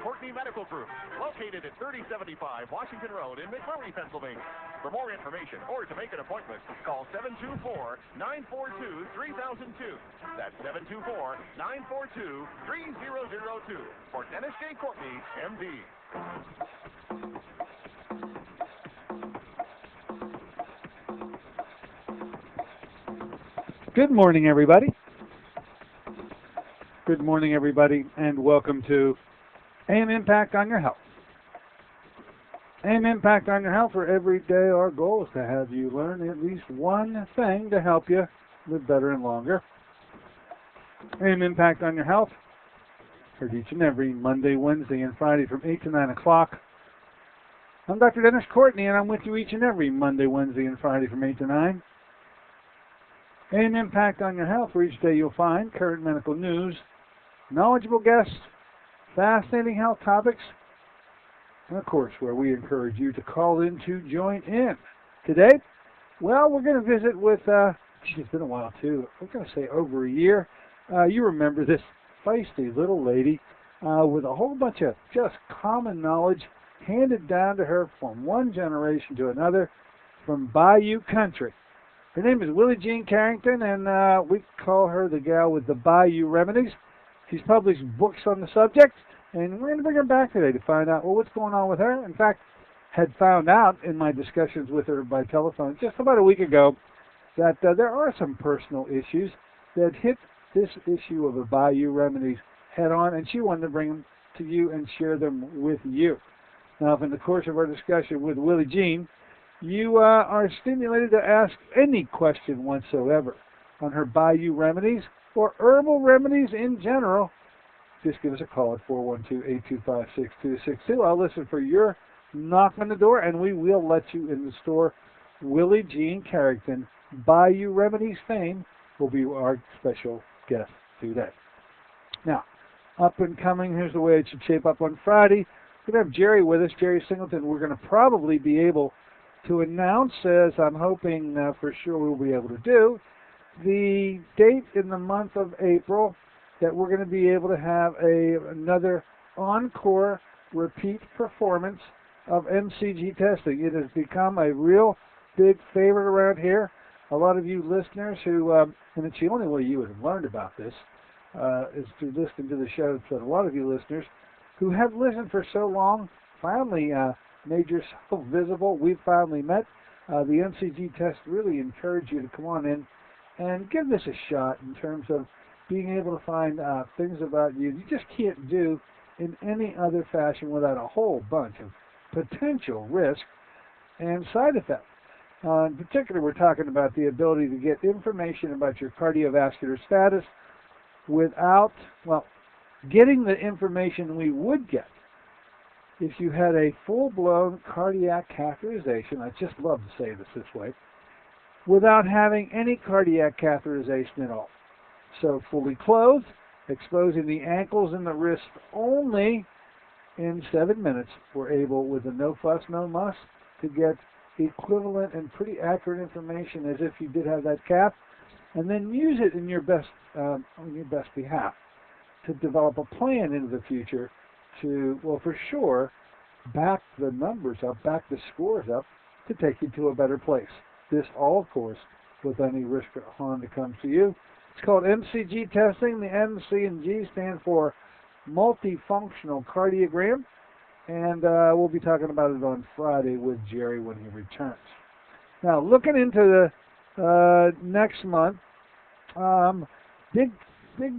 Courtney Medical Group, located at 3075 Washington Road in McMurray, Pennsylvania. For more information or to make an appointment, call 724-942-3002. That's 724-942-3002 for Dennis J. Courtney, MD. Good morning, everybody. Good morning, everybody, and welcome to AM Impact on Your Health. AM Impact on Your Health, where every day our goal is to have you learn at least one thing to help you live better and longer. AM Impact on Your Health, heard each and every Monday, Wednesday, and Friday from 8 to 9 o'clock. I'm Dr. Dennis Courtney, and I'm with you each and every Monday, Wednesday, and Friday from 8 to 9. AM Impact on Your Health, where each day you'll find current medical news, knowledgeable guests, fascinating health topics, and of course, where we encourage you to call in to join in. Today, well, we're going to visit with, it's been a while too, we're going to say over a year. You remember this feisty little lady with a whole bunch of just common knowledge handed down to her from one generation to another from Bayou Country. Her name is Willie Jean Carrington, and we call her the gal with the Bayou Remedies. She's published books on the subject, and we're going to bring her back today to find out, well, what's going on with her. In fact, had found out in my discussions with her by telephone just about a week ago that there are some personal issues that hit this issue of the Bayou Remedies head on, and she wanted to bring them to you and share them with you. Now, if in the course of our discussion with Willie Jean, you are stimulated to ask any question whatsoever on her Bayou Remedies or herbal remedies in general, just give us a call at 412-825-6262. I'll listen for your knock on the door, and we will let you in the store. Willie Jean Carrington, Bayou Remedies fame, will be our special guest today. Now, up and coming, here's the way it should shape up on Friday. We're going to have Jerry with us, Jerry Singleton. We're going to probably be able to announce, as I'm hoping for sure we'll be able to do, the date in the month of April that we're going to be able to have another encore repeat performance of MCG testing. It has become a real big favorite around here. A lot of you listeners who, and it's the only way you would have learned about this, is to listen to the show. So a lot of you listeners who have listened for so long finally made yourself visible. We've finally met. The MCG test really encouraged you to come on in and give this a shot in terms of being able to find things about you just can't do in any other fashion without a whole bunch of potential risk and side effects. In particular, we're talking about the ability to get information about your cardiovascular status without, well, getting the information we would get if you had a full-blown cardiac catheterization. I just love to say this way, without having any cardiac catheterization at all. So fully clothed, exposing the ankles and the wrists only in 7 minutes, we're able, with a no fuss, no muss, to get equivalent and pretty accurate information as if you did have that cath, and then use it in your best on your best behalf to develop a plan into the future to, well, for sure, back the numbers up, back the scores up to take you to a better place. This all, of course, with any risk or harm that comes to you. It's called MCG testing. The M, C, and G stand for multifunctional cardiogram, and we'll be talking about it on Friday with Jerry when he returns. Now, looking into the next month, big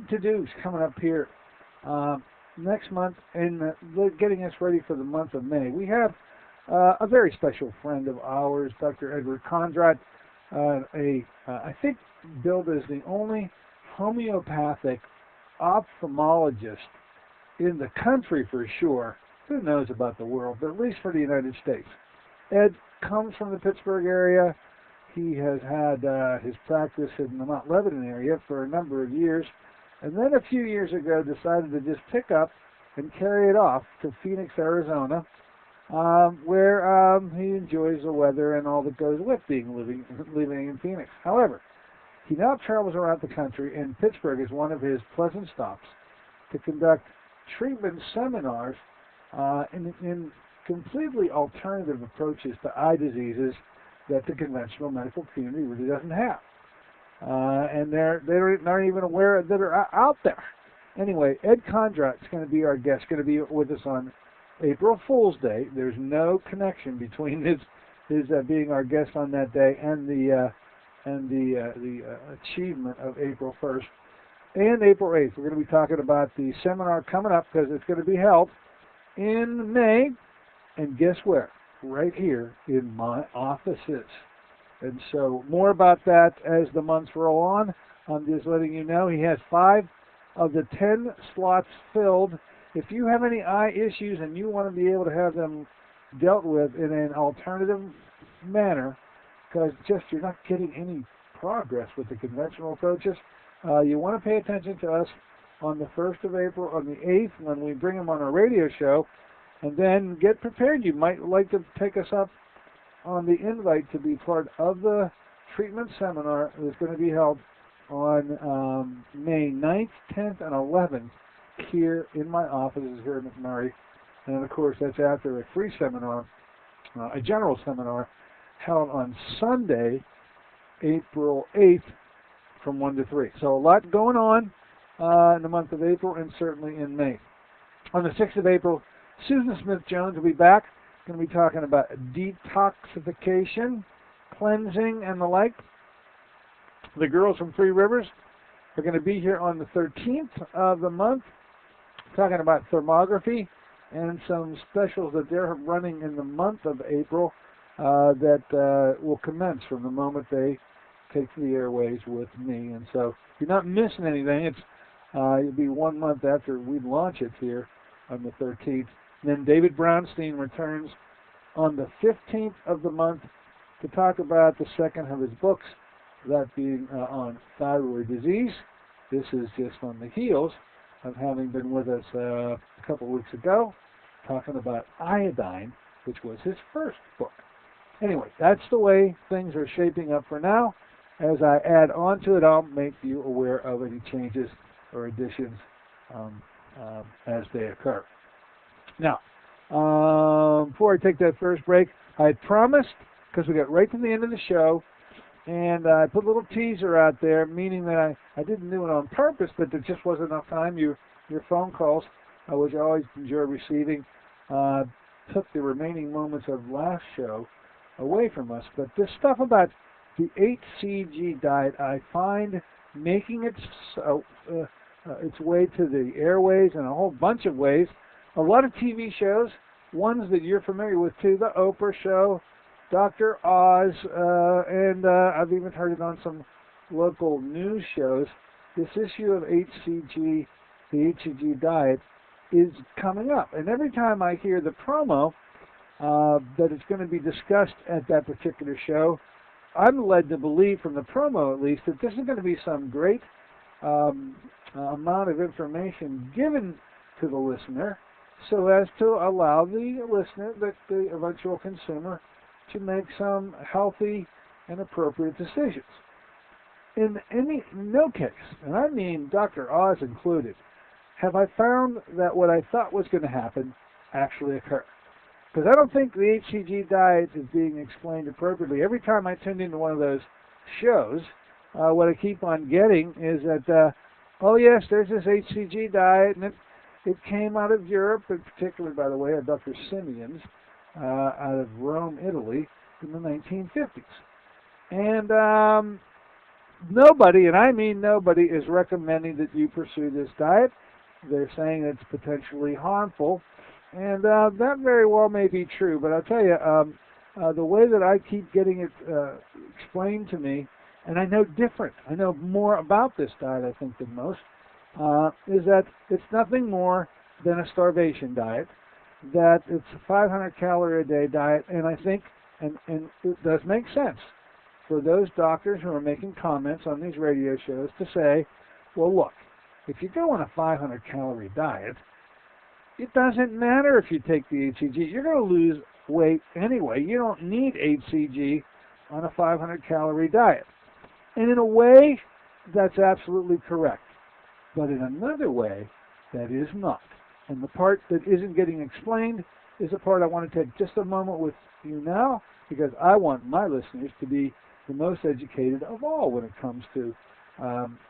to-dos coming up here next month, and getting us ready for the month of May. We have a very special friend of ours, Dr. Edward Conrad, I think billed as the only homeopathic ophthalmologist in the country for sure. Who knows about the world, but at least for the United States. Ed comes from the Pittsburgh area. He has had his practice in the Mount Lebanon area for a number of years, and then a few years ago decided to just pick up and carry it off to Phoenix, Arizona, where he enjoys the weather and all that goes with living in Phoenix. However, he now travels around the country, and Pittsburgh is one of his pleasant stops to conduct treatment seminars in completely alternative approaches to eye diseases that the conventional medical community really doesn't have. And they're not even aware that are out there. Anyway, Ed Kondrat's going to be our guest, going to be with us on April Fool's Day. There's no connection between his being our guest on that day and the achievement of April 1st and April 8th. We're going to be talking about the seminar coming up because it's going to be held in May, and guess where? Right here in my offices. And so more about that as the months roll on. I'm just letting you know he has 5 of the 10 slots filled. If you have any eye issues and you want to be able to have them dealt with in an alternative manner, because just you're not getting any progress with the conventional approaches, you want to pay attention to us on the 1st of April, on the 8th, when we bring them on our radio show, and then get prepared. You might like to take us up on the invite to be part of the treatment seminar that's going to be held on May 9th, 10th, and 11th here in my offices here in McMurray. And of course, that's after a free seminar, a general seminar, held on Sunday, April 8th from 1 to 3. So a lot going on in the month of April and certainly in May. On the 6th of April, Susan Smith-Jones will be back. Going to be talking about detoxification, cleansing, and the like. The girls from Three Rivers are going to be here on the 13th of the month talking about thermography and some specials that they're running in the month of April that will commence from the moment they take the airways with me. And so you're not missing anything. It'll be 1 month after we launch it here on the 13th. And then David Brownstein returns on the 15th of the month to talk about the second of his books, that being on thyroid disease. This is just on the heels of having been with us a couple of weeks ago, talking about iodine, which was his first book. Anyway, that's the way things are shaping up for now. As I add on to it, I'll make you aware of any changes or additions as they occur. Now, before I take that first break, I had promised, because we got right to the end of the show, and I put a little teaser out there, meaning that I didn't do it on purpose, but there just wasn't enough time. Your phone calls, which I always enjoy receiving, took the remaining moments of last show away from us. But this stuff about the HCG diet, I find making its way to the airways in a whole bunch of ways. A lot of TV shows, ones that you're familiar with too, The Oprah Show, Dr. Oz, and I've even heard it on some local news shows. This issue of HCG, the HCG diet, is coming up. And every time I hear the promo that it's going to be discussed at that particular show, I'm led to believe, from the promo at least, that this is going to be some great amount of information given to the listener so as to allow the listener, the eventual consumer, to make some healthy and appropriate decisions. In no case, and I mean Dr. Oz included, have I found that what I thought was going to happen actually occurred. Because I don't think the HCG diet is being explained appropriately. Every time I tune into one of those shows, what I keep on getting is that, oh yes, there's this HCG diet, and it came out of Europe, and particularly, by the way, of Dr. Simeon's, out of Rome, Italy, in the 1950s. And nobody, and I mean nobody, is recommending that you pursue this diet. They're saying it's potentially harmful, and that very well may be true. But I'll tell you, the way that I keep getting it explained to me, and I know different, I know more about this diet, I think, than most, is that it's nothing more than a starvation diet, that it's a 500 calorie a day diet, and I think, and it does make sense for those doctors who are making comments on these radio shows to say, well, look, if you go on a 500 calorie diet, it doesn't matter if you take the HCG. You're going to lose weight anyway. You don't need HCG on a 500 calorie diet. And in a way, that's absolutely correct. But in another way, that is not. And the part that isn't getting explained is the part I want to take just a moment with you now, because I want my listeners to be the most educated of all when it comes to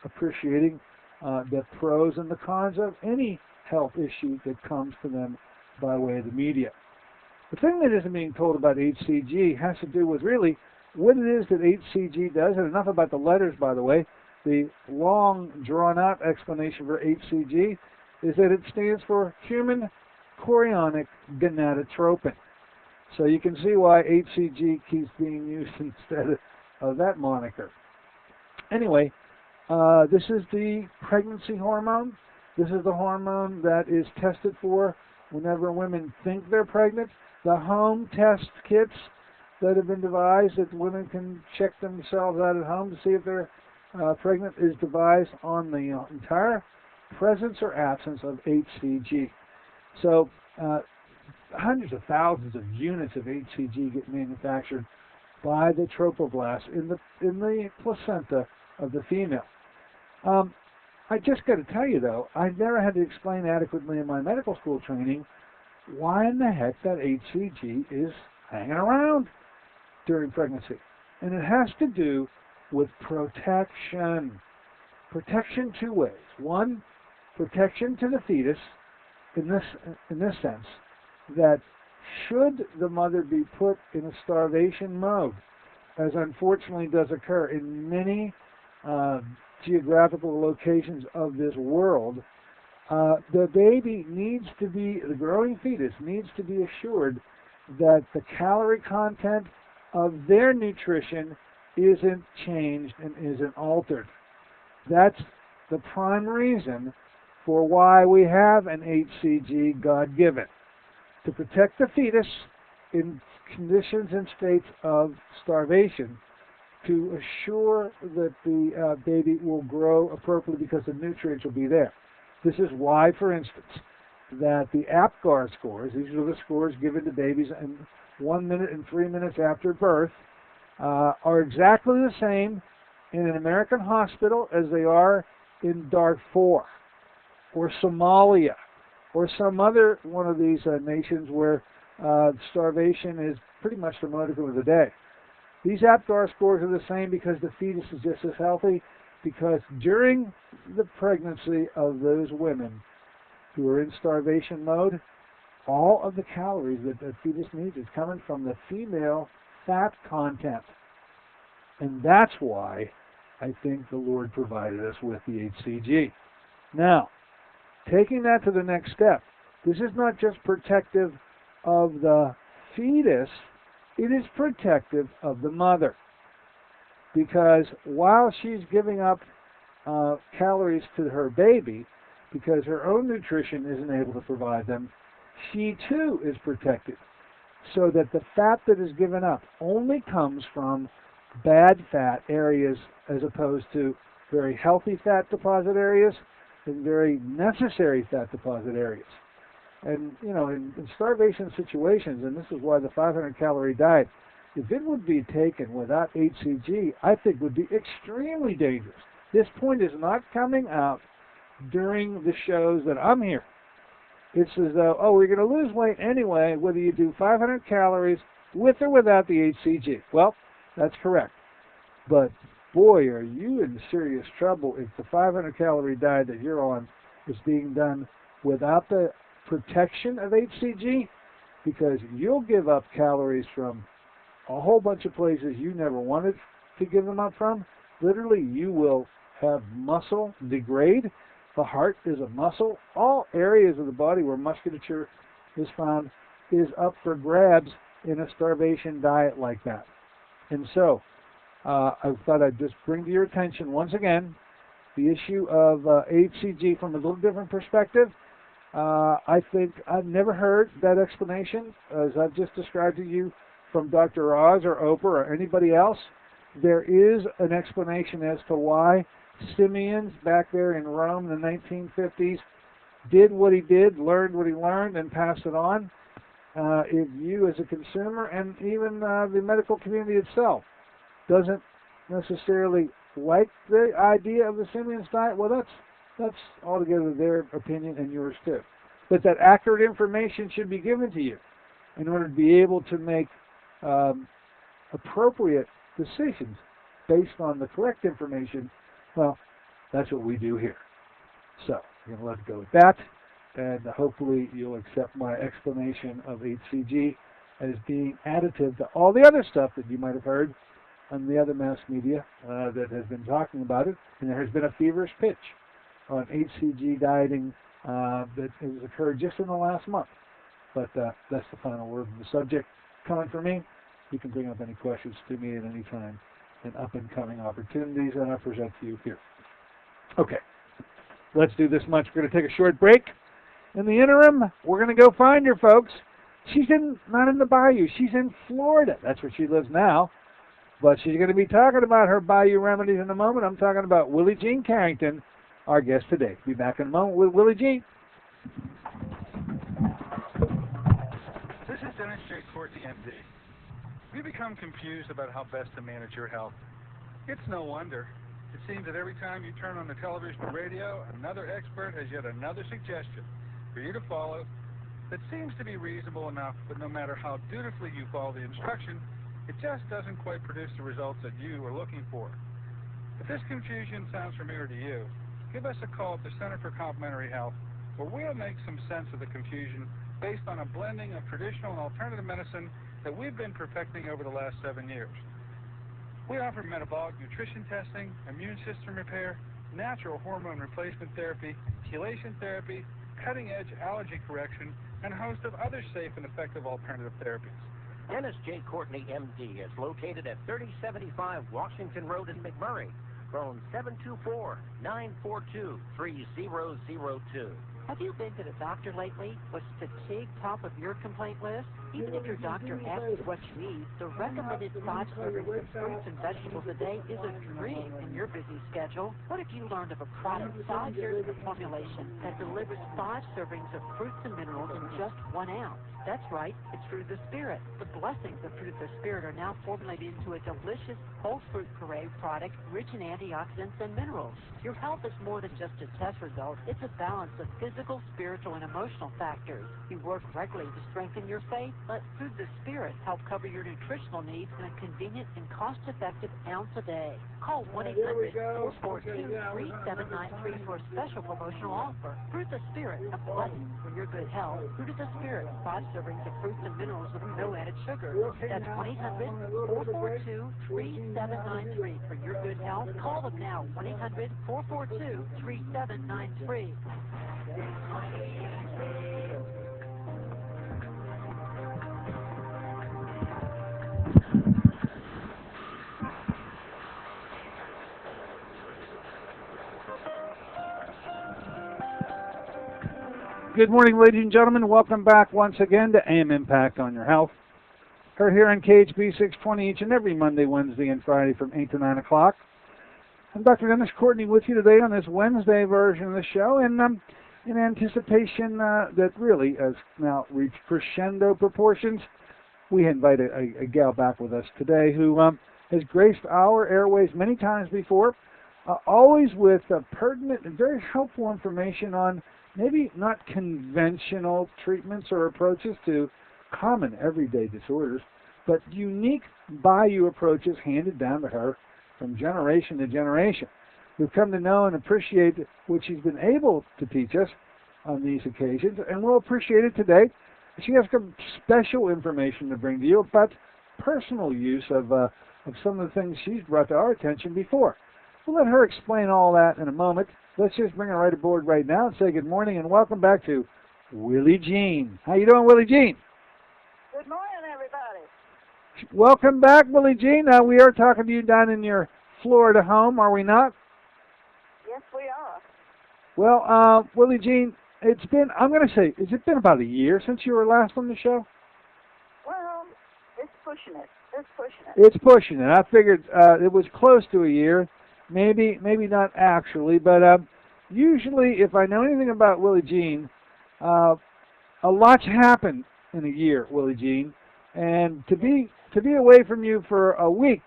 appreciating the pros and the cons of any health issue that comes to them by way of the media. The thing that isn't being told about HCG has to do with really what it is that HCG does, and enough about the letters, by the way. The long, drawn-out explanation for HCG is that it stands for human chorionic gonadotropin. So you can see why HCG keeps being used instead of that moniker. Anyway, this is the pregnancy hormone. This is the hormone that is tested for whenever women think they're pregnant. The home test kits that have been devised that women can check themselves out at home to see if they're pregnant is devised on the entire presence or absence of HCG. So hundreds of thousands of units of HCG get manufactured by the trophoblast in the placenta of the female. I just got to tell you, though, I never had to explain adequately in my medical school training why in the heck that HCG is hanging around during pregnancy. And it has to do with protection. Protection two ways. One, protection to the fetus in this sense, that should the mother be put in a starvation mode, as unfortunately does occur in many geographical locations of this world, the growing fetus needs to be assured that the calorie content of their nutrition isn't changed and isn't altered. That's the prime reason for why we have an HCG God-given, to protect the fetus in conditions and states of starvation, to assure that the baby will grow appropriately because the nutrients will be there. This is why, for instance, that the APGAR scores, these are the scores given to babies in 1 minute and 3 minutes after birth, are exactly the same in an American hospital as they are in Darfur or Somalia or some other one of these nations where starvation is pretty much the modicum of the day. These APGAR scores are the same because the fetus is just as healthy, because during the pregnancy of those women who are in starvation mode, all of the calories that the fetus needs is coming from the female fat content. And that's why I think the Lord provided us with the HCG. Now, taking that to the next step, this is not just protective of the fetus, it is protective of the mother. Because while she's giving up calories to her baby, because her own nutrition isn't able to provide them, she too is protected. So that the fat that is given up only comes from bad fat areas as opposed to very healthy fat deposit areas and very necessary fat deposit areas. And, you know, in starvation situations, and this is why the 500-calorie diet, if it would be taken without HCG, I think would be extremely dangerous. This point is not coming out during the shows that I'm here. It's as though, oh, we're going to lose weight anyway, whether you do 500 calories with or without the HCG. Well, that's correct. But, boy, are you in serious trouble if the 500-calorie diet that you're on is being done without the protection of HCG, because you'll give up calories from a whole bunch of places you never wanted to give them up from. Literally, you will have muscle degrade. The heart is a muscle. All areas of the body where musculature is found is up for grabs in a starvation diet like that. And so, I thought I'd just bring to your attention once again the issue of HCG from a little different perspective. I think I've never heard that explanation, as I've just described to you, from Dr. Oz or Oprah or anybody else. There is an explanation as to why Simeon back there in Rome in the 1950s did what he did, learned what he learned, and passed it on. If you as a consumer and even the medical community itself doesn't necessarily like the idea of the Simeon's diet, well, that's altogether their opinion and yours too. but that accurate information should be given to you in order to be able to make appropriate decisions based on the correct information. Well, that's what we do here. So we're going to let it go with that, and hopefully you'll accept my explanation of HCG as being additive to all the other stuff that you might have heard on the other mass media that has been talking about it. And there has been a feverish pitch on HCG dieting that has occurred just in the last month. But that's the final word on the subject. Coming from me, you can bring up any questions to me at any time and up-and-coming opportunities that I present to you here. Okay, let's do this much. We're going to take a short break. In the interim, we're going to go find her, folks. She's not in the bayou. She's in Florida. That's where she lives now. But she's going to be talking about her bayou remedies in a moment. I'm talking about Willie Jean Carrington, our guest today. Be back in a moment with Willie Jean. This is Dennis J. Courtney, MD. You become confused about how best to manage your health. It's no wonder. It seems that every time you turn on the television or radio, another expert has yet another suggestion for you to follow that seems to be reasonable enough, but no matter how dutifully you follow the instruction, it just doesn't quite produce the results that you are looking for. If this confusion sounds familiar to you, give us a call at the Center for Complementary Health, where we'll make some sense of the confusion based on a blending of traditional and alternative medicine that we've been perfecting over the last 7 years. We offer metabolic nutrition testing, immune system repair, natural hormone replacement therapy, chelation therapy, cutting-edge allergy correction, and a host of other safe and effective alternative therapies. Dennis J. Courtney, MD, is located at 3075 Washington Road in McMurray. Phone 724-942-3002. Have you been to the doctor lately? Was fatigue top of your complaint list? Even if your doctor asks what you eat, the recommended 5 servings of fruits and vegetables a day is a dream in your busy schedule. What if you learned of a product 5 years in formulation that delivers 5 servings of fruits and minerals in just 1 ounce? That's right, it's Fruit of the Spirit. The blessings of Fruit of the Spirit are now formulated into a delicious whole fruit puree product rich in antioxidants and minerals. Your health is more than just a test result. It's a balance of physical, spiritual, and emotional factors. You work regularly to strengthen your faith. Let Fruit of the Spirit help cover your nutritional needs in a convenient and cost-effective ounce a day. Call 1-800-442-3793 for a special promotional offer. Fruit of the Spirit, a blessing for your good health. Fruit of the Spirit, 5 servings of fruits and minerals with no added sugar. That's 1-800-442-3793 for your good health. Call them now, 1-800-442-3793. Good morning, ladies and gentlemen. Welcome back once again to AM Impact on Your Health. Heard here on KHB 620 each and every Monday, Wednesday, and Friday from 8 to 9 o'clock. I'm Dr. Dennis Courtney with you today on this Wednesday version of the show, and in anticipation that really has now reached crescendo proportions, we invite a gal back with us today who has graced our airways many times before, always with pertinent and very helpful information on maybe not conventional treatments or approaches to common everyday disorders, but unique bayou approaches handed down to her from generation to generation. We've come to know and appreciate what she's been able to teach us on these occasions, and we'll appreciate it today. She has some special information to bring to you about personal use of some of the things she's brought to our attention before. We'll let her explain all that in a moment. Let's just bring her right aboard right now and say good morning and welcome back to Willie Jean. How you doing, Willie Jean? Good morning, everybody. Welcome back, Willie Jean. We are talking to you down in your Florida home, are we not? Yes, we are. Well, Willie Jean, it's been, I'm going to say, has it been about a year since you were last on the show? Well, it's pushing it. It's pushing it. It's pushing it. I figured it was close to a year. Maybe not actually, but usually if I know anything about Willie Jean, a lot's happened in a year, Willie Jean, and to be away from you for a week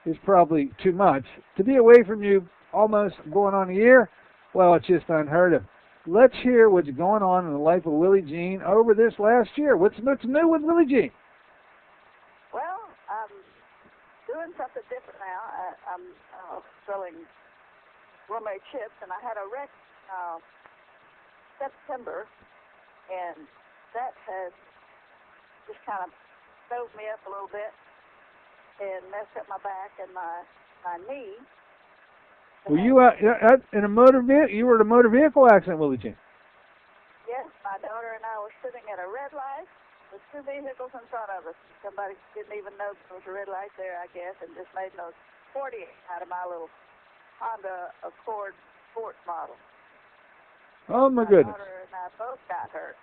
is probably too much. To be away from you almost going on a year, well, it's just unheard of. let's hear what's going on in the life of Willie Jean over this last year. What's new with Willie Jean? Well, I'm doing something different now. I'm selling gourmet chips, and I had a wreck September, and that has just kind of stove me up a little bit and messed up my back and my knee. Were you in a motor vehicle? You were in a motor vehicle accident, Willie Jean? Yes, my daughter and I were sitting at a red light with two vehicles in front of us. Somebody didn't even know there was a red light there, I guess, and just made those 40 out of my little Honda Accord sports model. Oh, my goodness. My daughter and I both got hurt.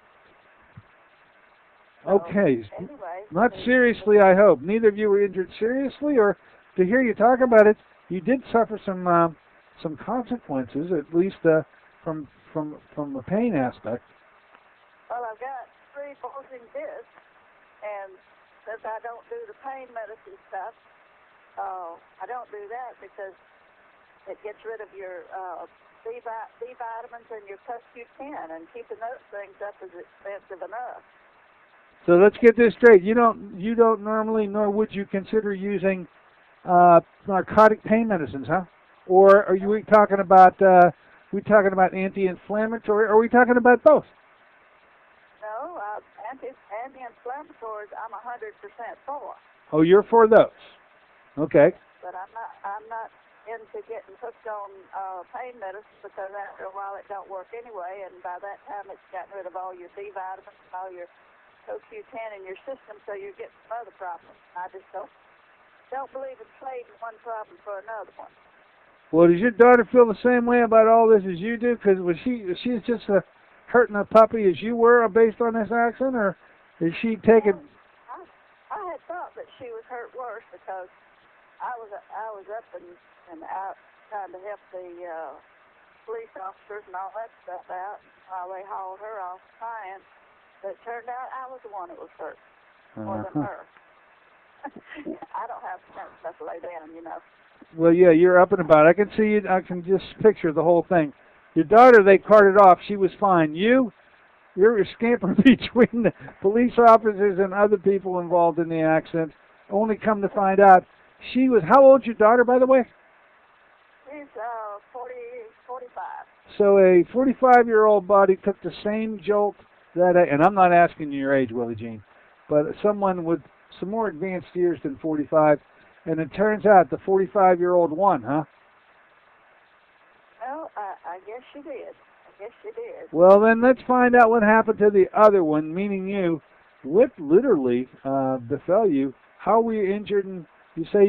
Okay. So, anyway, Not seriously, I hope. Neither of you were injured seriously, or to hear you talk about it, you did suffer some consequences, at least from the pain aspect. Well, I've got 3 bulging discs, and since I don't do the pain medicine stuff, I don't do that because it gets rid of your B vitamins and your CoQ10, and keeping those things up is expensive enough. So let's get this straight. You don't normally, nor would you consider using narcotic pain medicines, huh? Or are we talking about anti-inflammatory? Or are we talking about both? No, anti-inflammatories I'm 100% for. Oh, you're for those. Okay. But I'm not into getting hooked on pain medicine because after a while it don't work anyway, and by that time it's gotten rid of all your B vitamins and all your CoQ10 in your system, so you get some other problems. I just don't believe in trading one problem for another one. Well, does your daughter feel the same way about all this as you do? Because she's just hurting a puppy as you were based on this accident, or is she taking? I had thought that she was hurt worse because I was up and out trying to help the police officers and all that stuff out while they hauled her off crying. But it turned out I was the one that was hurt more than her. I don't have sense enough to lay down, you know. Well, yeah, you're up and about. I can see it. I can just picture the whole thing. Your daughter, they carted off. She was fine. You're scampering between the police officers and other people involved in the accident. Only come to find out she was. How old's your daughter, by the way? She's 45. So a 45-year-old body took the same jolt that, and I'm not asking you your age, Willie Jean, but someone with some more advanced years than 45, and it turns out the 45-year-old won, huh? Well, I guess she did. Well, then let's find out what happened to the other one, meaning you. What literally befell you? How were you injured? And you say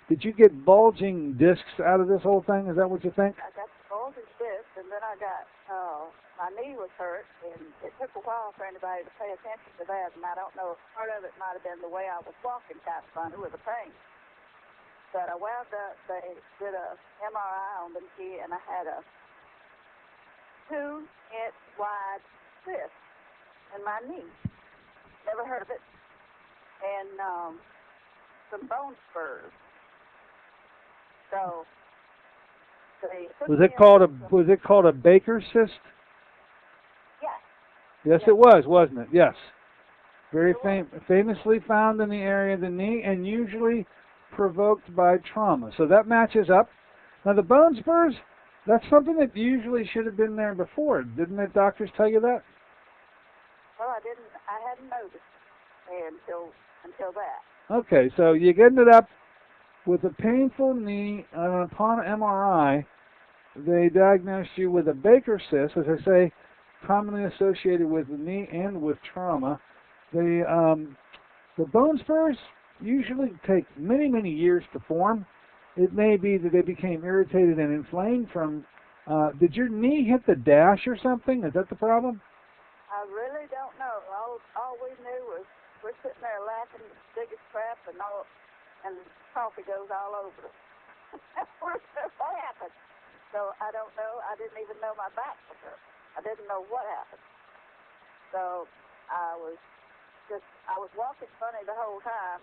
did you get bulging discs out of this whole thing? Is that what you think? I got bulging discs, and then I got, my knee was hurt, and it took a while for anybody to pay attention to that, and I don't know, part of it might have been the way I was walking kind of funny with the pain. But I wound up, they did a MRI on the knee, and I had a 2-inch wide cyst in my knee. Never heard of it. And some bone spurs. So was it called a Baker's cyst? Yes. Yes, it was, wasn't it? Yes. Very famously found in the area of the knee and usually provoked by trauma. So that matches up. Now the bone spurs, that's something that usually should have been there before. Didn't the doctors tell you that? Well, I hadn't noticed until that. Okay, so you ended up with a painful knee, and upon MRI, they diagnosed you with a Baker's cyst, as I say, commonly associated with the knee and with trauma. The bone spurs usually take many, many years to form. It may be that they became irritated and inflamed from, did your knee hit the dash or something? Is that the problem? I really don't know. All we knew was we're sitting there laughing at the biggest crap and coffee goes all over us. What happened? So I don't know. I didn't even know my back was hurt. I didn't know what happened. So I was walking funny the whole time,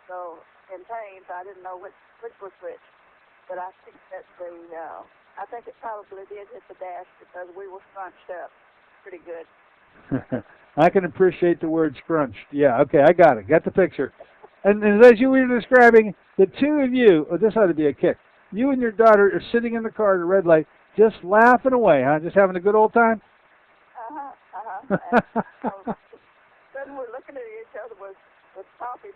so in pain, so I didn't know which was which. But I think that the I think it probably did hit the dash because we were scrunched up pretty good. I can appreciate the word scrunched. Yeah, okay, I got it. Got the picture. And as you were describing, the two of you, oh, this ought to be a kick. You and your daughter are sitting in the car at a red light, just laughing away, huh? Just having a good old time? Then we're looking at each other with coffee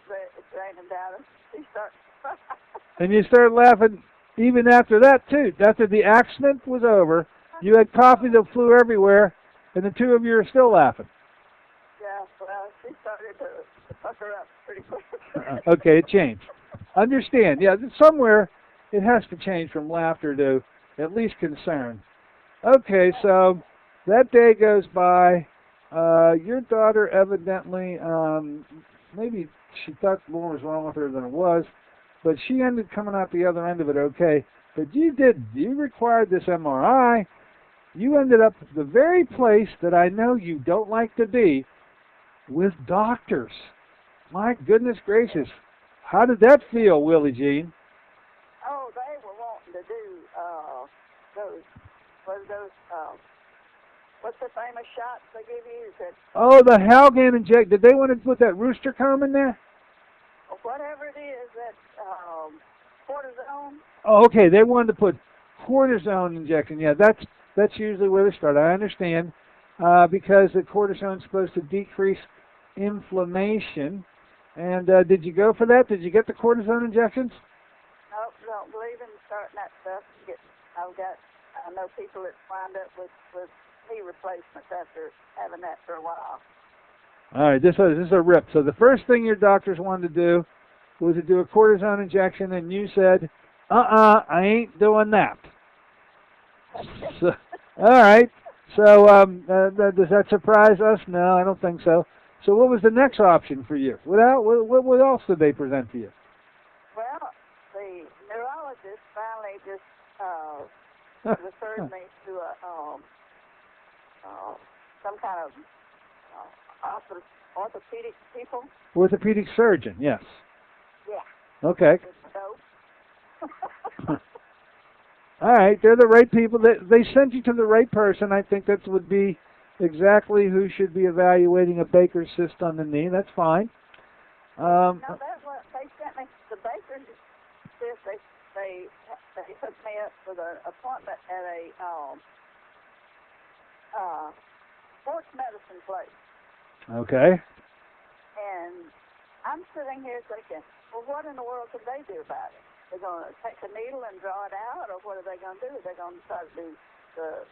draining down us. She starts. And you start laughing even after that, too. After the accident was over, you had coffee that flew everywhere, and the two of you are still laughing. Yeah, well, she started to pucker up pretty quick. Okay, it changed. Understand, yeah, somewhere it has to change from laughter to at least concern. Okay, so that day goes by. Your daughter evidently, maybe she thought more was wrong with her than it was, but she ended coming out the other end of it okay. But you required this MRI. You ended up at the very place that I know you don't like to be, with doctors. My goodness gracious. How did that feel, Willie Jean? Oh, they were wanting to do what's the famous shots they give you? Oh, the Halgan inject. Did they want to put that rooster comb in there? Whatever it is, that cortisone. Oh, okay. They wanted to put cortisone injection. Yeah, that's usually where they start. I understand, because the cortisone is supposed to decrease inflammation. And did you go for that? Did you get the cortisone injections? Nope, don't believe in starting that stuff. I know people that wind up with knee replacements after having that for a while. All right, this is a rip. So the first thing your doctors wanted to do was to do a cortisone injection, and you said, I ain't doing that. So, all right. So does that surprise us? No, I don't think so. So what was the next option for you? What else did they present to you? Well, the neurologist finally just referred me to some kind of orthopedic people. Orthopedic surgeon, yes. Yeah. Okay. All right, they're the right people. They sent you to the right person. I think that would be exactly who should be evaluating a Baker's cyst on the knee. That's fine. No, that's what they sent me. The Baker's cyst. They hooked me up with an appointment at a sports medicine place. Okay. And I'm sitting here thinking, well, what in the world could they do about it? They're going to take the needle and draw it out, or what are they going to do? They're going to try to do the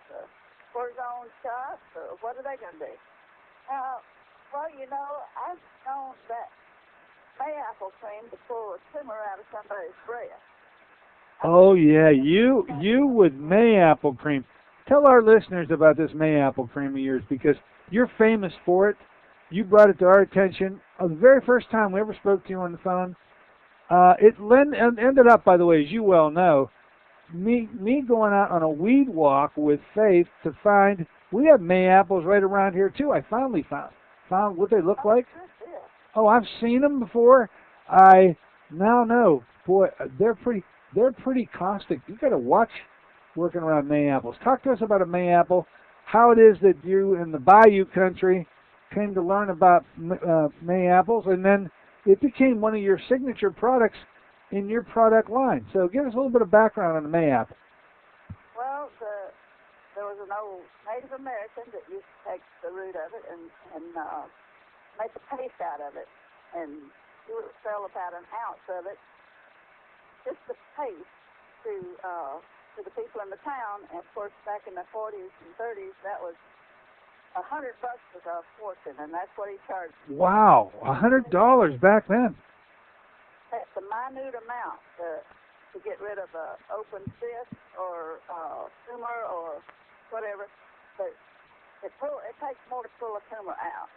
cortisone shots, or what are they going to do? Well, I've known that mayapple cream to pull a tumor out of somebody's breast. Oh, yeah, you with mayapple cream. Tell our listeners about this mayapple cream of yours, because you're famous for it. You brought it to our attention the very first time we ever spoke to you on the phone. It ended up, by the way, as you well know, me going out on a weed walk with Faith to find, we have mayapples right around here too. I finally found what they look like. Oh, I've seen them before. I now know, boy, they're pretty caustic. You got to watch working around mayapples. Talk to us about a mayapple, how it is that you in the Bayou country came to learn about mayapples, and then it became one of your signature products in your product line. So give us a little bit of background on the mayapple. Well, there was an old Native American that used to take the root of it and make a paste out of it, and he would sell about an ounce of it, just the paste, to the people in the town. And of course, back in the 40s and 30s, that was $100 was a fortune, and that's what he charged. Wow, $100 back then. That's a minute amount to get rid of an open cyst or tumor or whatever. But it takes more to pull a tumor out.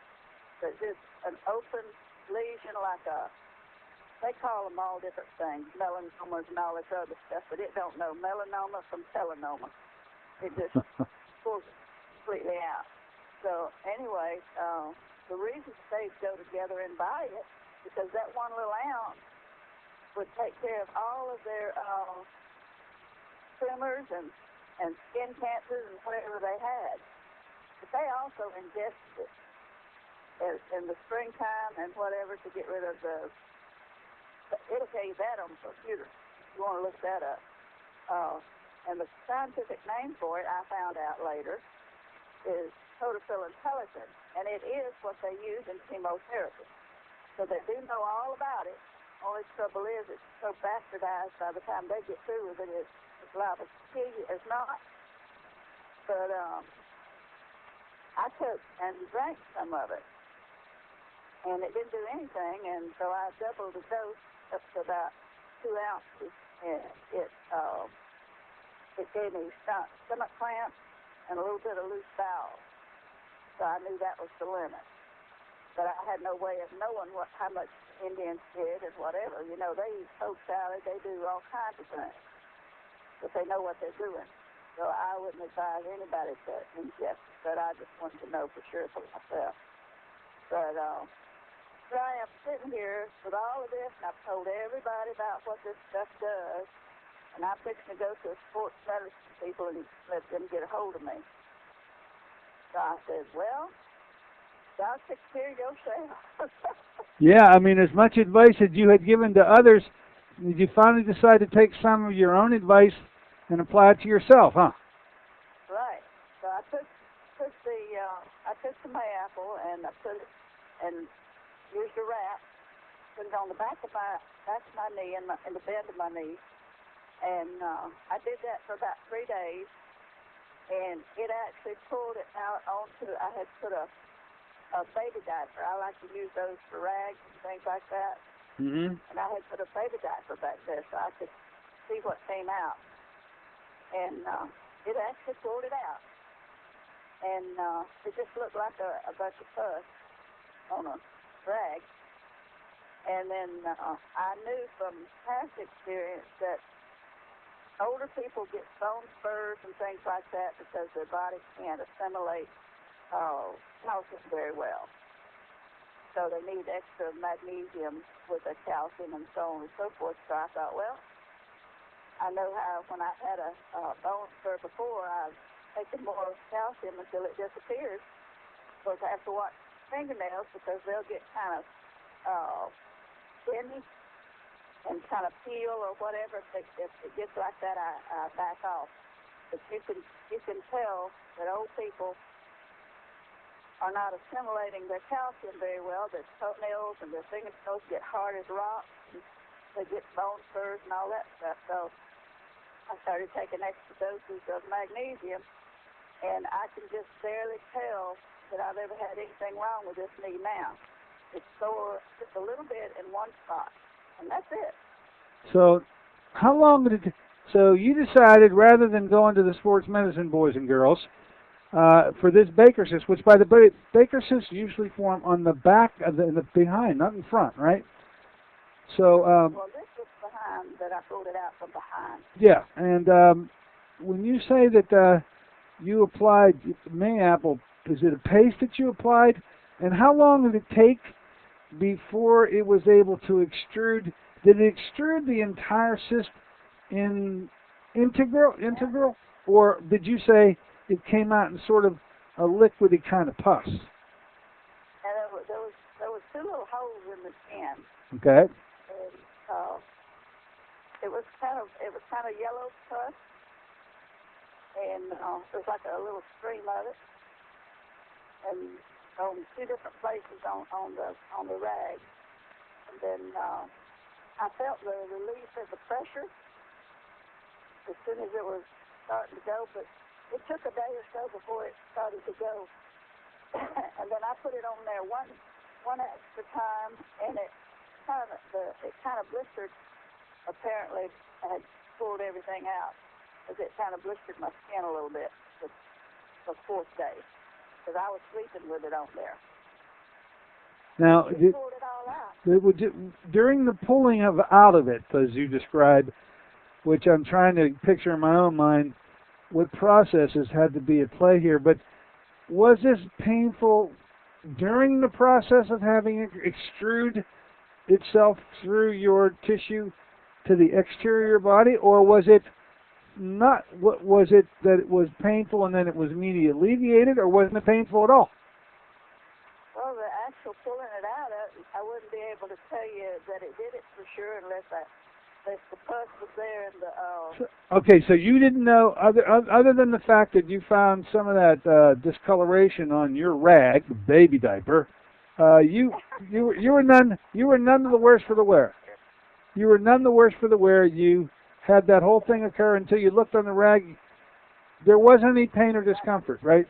But just an open lesion, like they call them all different things, melanomas and all this other stuff, but it don't know melanoma from telanoma. It just pulls it completely out. So anyway, the reason states go together and buy it, because that one little ounce would take care of all of their tumors and and skin cancers and whatever they had. But they also ingested it in the springtime and whatever to get rid of it'll tell you that on the computer. You want to look that up. And the scientific name for it, I found out later, is totophyllin pelican. And it is what they use in chemotherapy. So they do know all about it. Only trouble is it's so bastardized by the time they get through with it, it's liable to kill you. It's not. But I took and drank some of it. And it didn't do anything, and so I doubled the dose up to about 2 ounces, and it gave me stomach cramps and a little bit of loose bowel. So I knew that was the limit. But I had no way of knowing how much Indians did and whatever. You know, they eat poke salad, they do all kinds of things. But they know what they're doing. So I wouldn't advise anybody to ingest it, but I just wanted to know for sure for myself. But here I am sitting here with all of this, and I've told everybody about what this stuff does, and I'm fixing to go to a sports medicine people and let them get a hold of me. So I said, well, y'all take care of yourself. Yeah, I mean, as much advice as you had given to others, did you finally decide to take some of your own advice and apply it to yourself, huh? Right. So I took some apple and I put it and used a wrap, put it on the back of my knee and in the bend of my knee, and I did that for about 3 days, and it actually pulled it out onto. I had put a baby diaper. I like to use those for rags and things like that. Mm-hmm. And I had put a baby diaper back there so I could see what came out, and it actually pulled it out, and it just looked like a bunch of pus on a rag. And then I knew from past experience that older people get bone spurs and things like that because their body can't assimilate calcium very well. So they need extra magnesium with the calcium and so on and so forth. So I thought, well, I know how when I've had a bone spur before, I've taken more calcium until it disappears. Of course, I have to watch fingernails because they'll get kind of thin and kind of peel or whatever. If it gets like that, I back off. But you can tell that old people are not assimilating their calcium very well. Their toenails and their fingernails get hard as rocks. And they get bone spurs and all that stuff. So I started taking extra doses of magnesium, and I can just barely tell that I've ever had anything wrong with this knee now. It's sore just a little bit in one spot, and that's it. So how long did it... So you decided, rather than going to the sports medicine boys and girls, for this Baker cyst, which by the way, Baker cysts usually form on the back of the behind, not in front, right? So well, this was behind, that I pulled it out from behind. Yeah, and when you say that you applied Mayapple, is it a paste that you applied? And how long did it take before it was able to extrude? Did it extrude the entire cyst in integral, or did you say it came out in sort of a liquidy kind of pus? And there was 2 little holes in the skin. Okay. And it was kind of yellow pus, and there's like a little stream of it, and on 2 different places on the rag. And then I felt the relief of the pressure as soon as it was starting to go, but it took a day or so before it started to go. And then I put it on there one extra time, and it kind of blistered. Apparently, I had pulled everything out, because it kind of blistered my skin a little bit the 4th day, because I was sleeping with it on there. Now, pulled it all out. During the pulling out of it, as you described, which I'm trying to picture in my own mind, what processes had to be at play here, but was this painful during the process of having it extrude itself through your tissue to the exterior body, or was it not, what was it that it was painful and then it was immediately alleviated, or wasn't it painful at all? Well, the actual pulling it out, I wouldn't be able to tell you that it did it for sure unless the pus was there and the. Okay, so you didn't know, other than the fact that you found some of that discoloration on your rag, the baby diaper, you were none the worse for the wear. You were none the worse for the wear. You had that whole thing occur until you looked on the rag. There wasn't any pain or discomfort, right?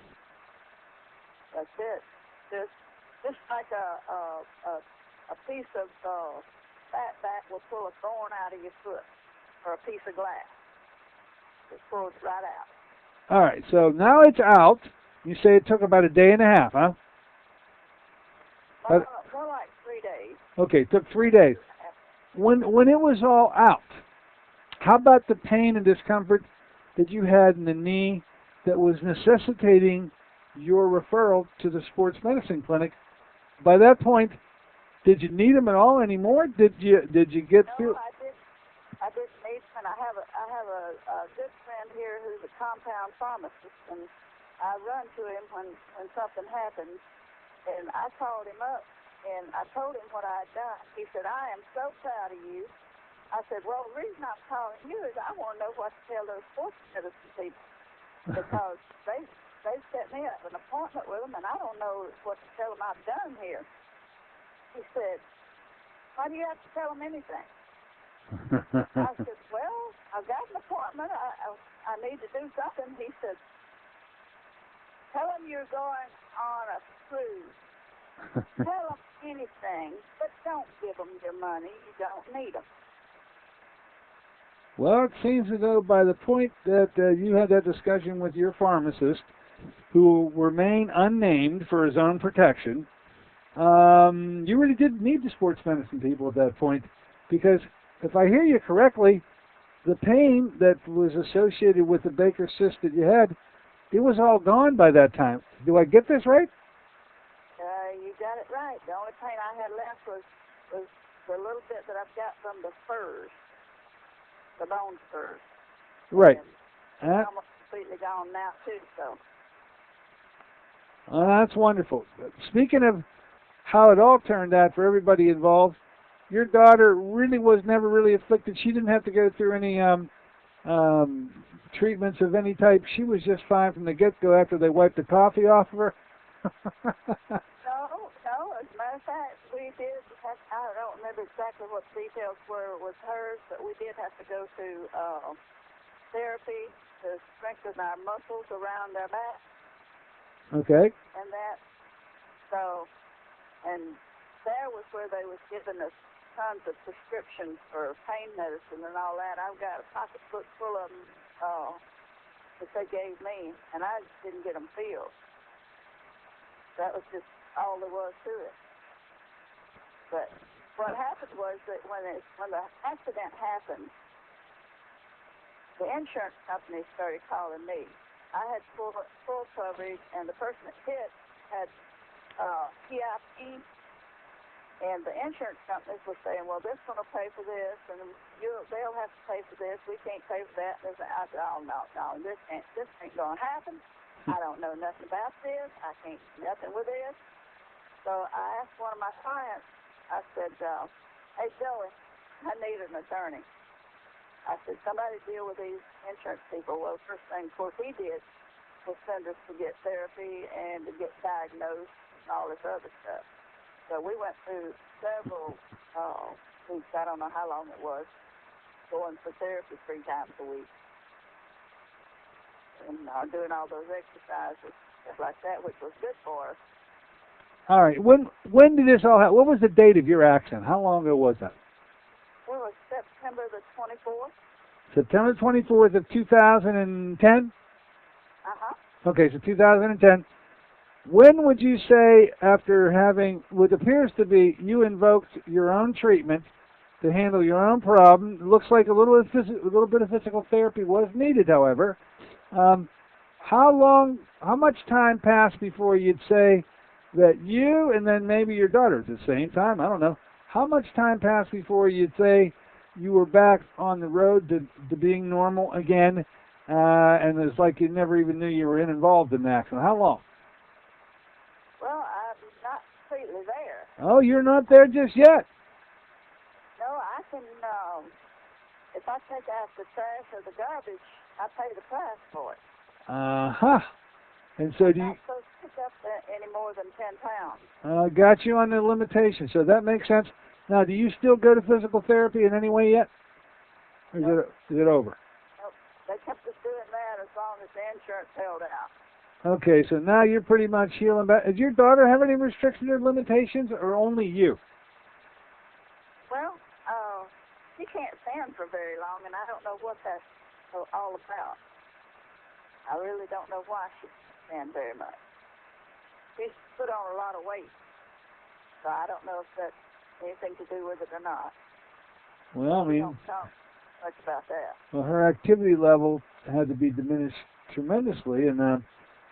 That's it. Just like a piece of fatback will pull a thorn out of your foot, or a piece of glass. It pulls right out. All right, so now it's out. You say it took about a day and a half, huh? More like 3 days. Okay, it took 3 days. When it was all out, how about the pain and discomfort that you had in the knee that was necessitating your referral to the sports medicine clinic? By that point, did you need them at all anymore? Did you get through? No, I didn't need them. And I have a good friend here who's a compound pharmacist, and I run to him when something happens. And I called him up, and I told him what I had done. He said, "I am so proud of you." I said, "Well, the reason I'm calling you is I want to know what to tell those sports medicine people, because they set me up an appointment with them, and I don't know what to tell them I've done here." He said, "Why do you have to tell them anything?" I said, "Well, I've got an appointment. I need to do something." He said, "Tell them you're going on a cruise. Tell them anything, but don't give them your money. You don't need them." Well, it seems as though by the point that you had that discussion with your pharmacist, who remained unnamed for his own protection, you really didn't need the sports medicine people at that point, because if I hear you correctly, the pain that was associated with the Baker cyst that you had, it was all gone by that time. Do I get this right? You got it right. The only pain I had left was the little bit that I've got from the spurs, the bone spurs. Right. It's almost completely gone now, too, so. That's wonderful. Speaking of how it all turned out for everybody involved, your daughter really was never really afflicted. She didn't have to go through any treatments of any type. She was just fine from the get-go after they wiped the coffee off of her. No. As a matter of fact, we did have, I don't remember exactly what the details were with hers, but we did have to go to therapy to strengthen our muscles around our back. Okay. And there was where they was giving us tons of prescriptions for pain medicine and all that. I've got a pocketbook full of them that they gave me, and I just didn't get them filled. That was just all there was to it. But what happened was that when the accident happened, the insurance company started calling me. I had full coverage, and the person that hit had PIP, and the insurance companies were saying, "Well, this one will pay for this, and they'll have to pay for this. We can't pay for that." And I said, "Oh no, this ain't gonna happen. I don't know nothing about this. I can't do nothing with this." So I asked one of my clients. I said, "Hey Joey, I need an attorney." I said, "Somebody deal with these insurance people." Well, the first thing, of course, he did was send us to get therapy and to get diagnosed and all this other stuff. So we went through several weeks, I don't know how long it was, going for therapy 3 times a week. And doing all those exercises, stuff like that, which was good for us. All right. When did this all happen? What was the date of your accident? How long ago was that? It was September the 24th. September 24th of 2010? Uh-huh. Okay, so 2010. When would you say, after having what appears to be, you invoked your own treatment to handle your own problem? It looks like a little bit of physical therapy was needed, however. How much time passed before you'd say that you and then maybe your daughter at the same time, I don't know, how much time passed before you'd say you were back on the road to being normal again, and it's like you never even knew you were involved in the accident. How long? Well, I'm not completely there. Oh, you're not there just yet. No, I can, if I take out the trash or the garbage, I pay the price for it. Uh-huh. And so do I'm you... not supposed to pick up any more than 10 pounds. Got you on the limitation, so that makes sense. Now, do you still go to physical therapy in any way yet? Or is it over? Nope. They kept us doing that as long as the insurance held out. Okay, so now you're pretty much healing back. Does your daughter have any restrictions or limitations, or only you? Well, she can't stand for very long, and I don't know what that's all about. I really don't know why she can't stand very much. She's put on a lot of weight, so I don't know if that's anything to do with it or not. Well, I We mean, don't talk much about that. well, her activity level had to be diminished tremendously, and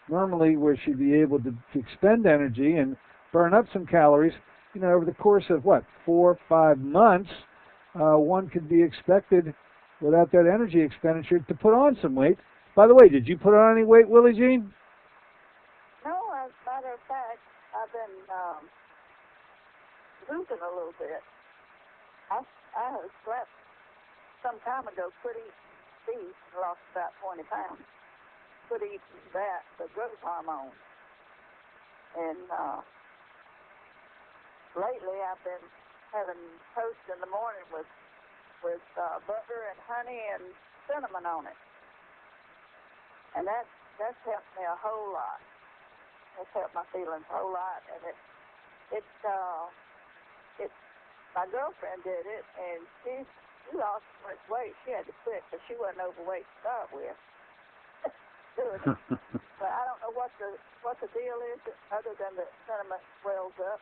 normally where she'd be able to expend energy and burn up some calories, you know, over the course of, 4 or 5 months, one could be expected, without that energy expenditure, to put on some weight. By the way, did you put on any weight, Willie Jean? No, as a matter of fact, I've been losing a little bit. I had slept some time ago, quit eating beef, lost about 20 pounds. Quit eating that, the growth hormone. And lately I've been having toast in the morning with butter and honey and cinnamon on it. And that's helped me a whole lot. That's helped my feelings a whole lot. And my girlfriend did it, and she lost so much weight. She had to quit because she wasn't overweight to start with. Doing it. But I don't know what the deal is other than the cinnamon swells up.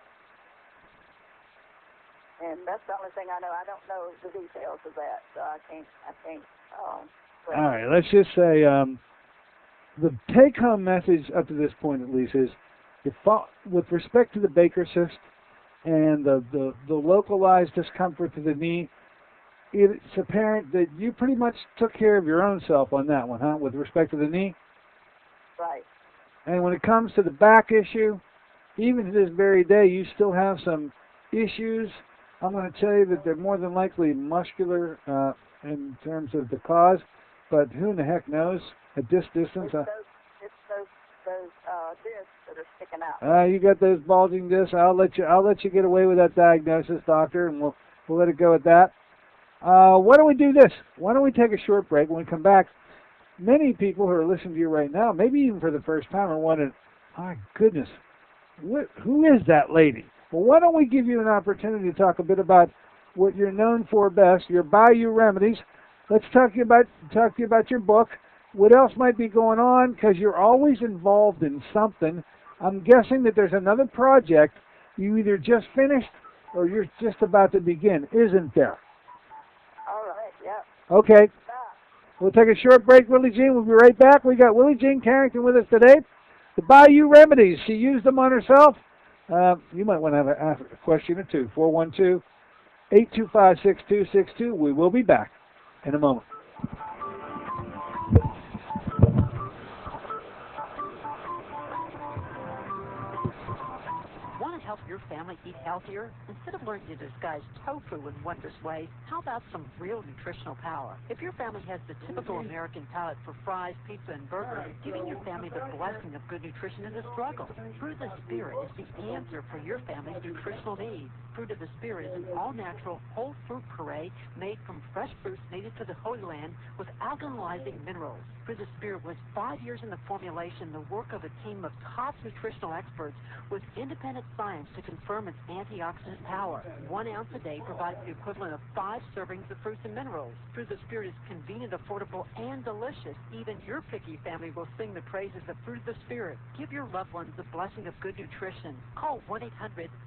And that's the only thing I know. I don't know the details of that, so I can't. All right, let's just say the take-home message up to this point, at least, is with respect to the Baker cyst and the localized discomfort to the knee, it's apparent that you pretty much took care of your own self on that one, huh, with respect to the knee? Right. And when it comes to the back issue, even to this very day, you still have some issues. I'm going to tell you that they're more than likely muscular in terms of the cause, but who in the heck knows at this distance? It's those discs that are sticking out. You got those bulging discs. I'll let you get away with that diagnosis, doctor, and we'll let it go at that. Why don't we do this? Why don't we take a short break? When we come back, many people who are listening to you right now, maybe even for the first time, are wondering, my goodness, who is that lady? Well, why don't we give you an opportunity to talk a bit about what you're known for best, your Bayou remedies. Let's talk to you about your book. What else might be going on? Because you're always involved in something. I'm guessing that there's another project you either just finished or you're just about to begin, isn't there? All right, yeah. Okay. We'll take a short break, Willie Jean. We'll be right back. We got Willie Jean Carrington with us today. The Bayou remedies. She used them on herself. You might want to have a question or two. 412-825-6262. We will be back in a moment. Want to help your family eat healthier? Instead of learning to disguise tofu in wondrous ways, how about some real nutritional power? If your family has the typical American palate for fries, pizza, and burgers, giving your family the blessing of good nutrition is a struggle. Fruit of the Spirit is the answer for your family's nutritional needs. Fruit of the Spirit is an all-natural, whole fruit puree made from fresh fruits native to the Holy Land with alkalizing minerals. Fruit of the Spirit was 5 years in the formulation, the work of a team of top nutritional experts with independent science to confirm its antioxidant power. 1 ounce a day provides the equivalent of 5 servings of fruits and minerals. Fruit of the Spirit is convenient, affordable, and delicious. Even your picky family will sing the praises of Fruit of the Spirit. Give your loved ones the blessing of good nutrition. Call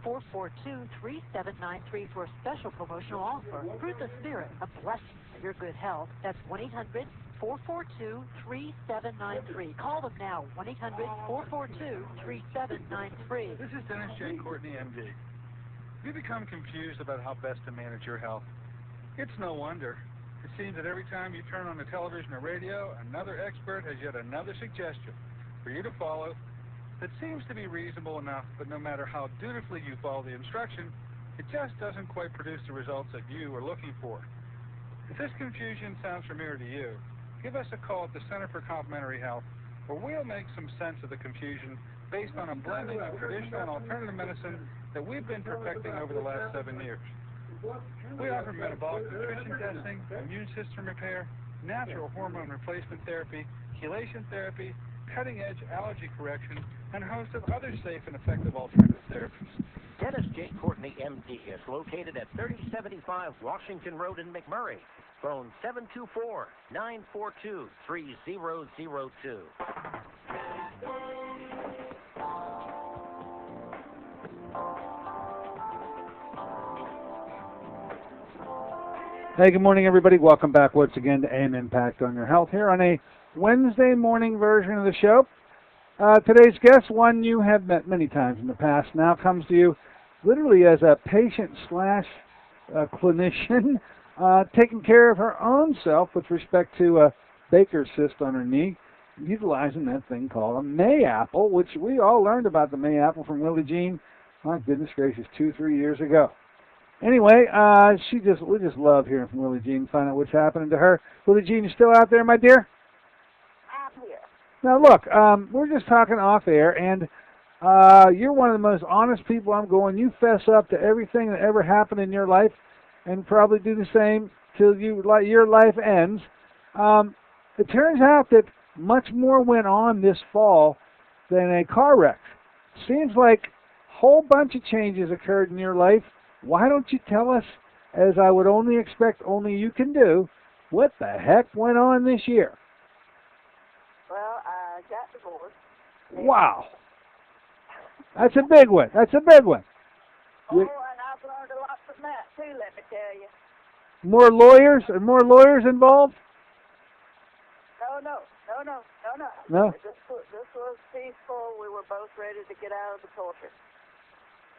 1-800-442-3793 for a special promotional offer. Fruit of the Spirit, a blessing for your good health. That's 1-800-442-3793. Call them now, 1-800-442-3793. This is Dennis J. Courtney, MD. Have you become confused about how best to manage your health? It's no wonder. It seems that every time you turn on the television or radio, another expert has yet another suggestion for you to follow that seems to be reasonable enough, but no matter how dutifully you follow the instruction, it just doesn't quite produce the results that you are looking for. If this confusion sounds familiar to you, give us a call at the Center for Complementary Health, where we'll make some sense of the confusion based on a blending of traditional and alternative medicine that we've been perfecting over the last 7 years. We offer metabolic nutrition testing, immune system repair, natural hormone replacement therapy, chelation therapy, cutting-edge allergy correction, and a host of other safe and effective alternative therapies. Dennis J. Courtney, MD, is located at 3075 Washington Road in McMurray. Phone 724-942-3002. Hey, good morning, everybody. Welcome back once again to AM Impact on Your Health here on a Wednesday morning version of the show. Today's guest, one you have met many times in the past, now comes to you literally as a patient slash clinician taking care of her own self with respect to a Baker's cyst on her knee, utilizing that thing called a Mayapple, which we all learned about the Mayapple from Willie Jean, my goodness gracious, 2-3 years ago. Anyway, we just love hearing from Willie Jean, find out what's happening to her. Willie Jean, you still out there, my dear? I'm here. Now, look, we're just talking off air, and you're one of the most honest people I'm going. You fess up to everything that ever happened in your life and probably do the same till your life ends. It turns out that much more went on this fall than a car wreck. Seems like a whole bunch of changes occurred in your life. Why don't you tell us, as I would only expect only you can do, what the heck went on this year? Well, I got divorced. Wow. That's a big one. That's a big one. Oh, and I've learned a lot from that, too, let me tell you. More lawyers and more lawyers involved? No. This was peaceful. We were both ready to get out of the torture.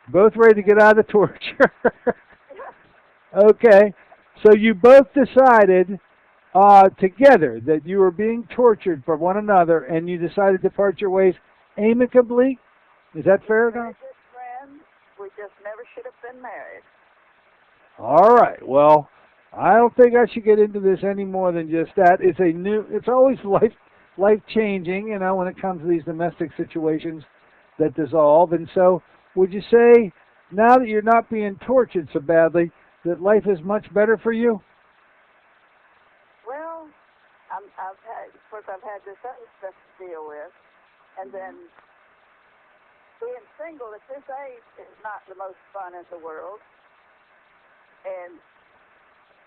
Both ready to get out of the torture. Okay. So you both decided together that you were being tortured for one another, and you decided to part your ways amicably? Is that fair, We were Don? good friends. We just never should have been married. All right. Well, I don't think I should get into this any more than just that. It's always life changing, you know, when it comes to these domestic situations that dissolve. And so, would you say, now that you're not being tortured so badly, that life is much better for you? Well, I've had this other stuff to deal with, and then being single at this age is not the most fun in the world. And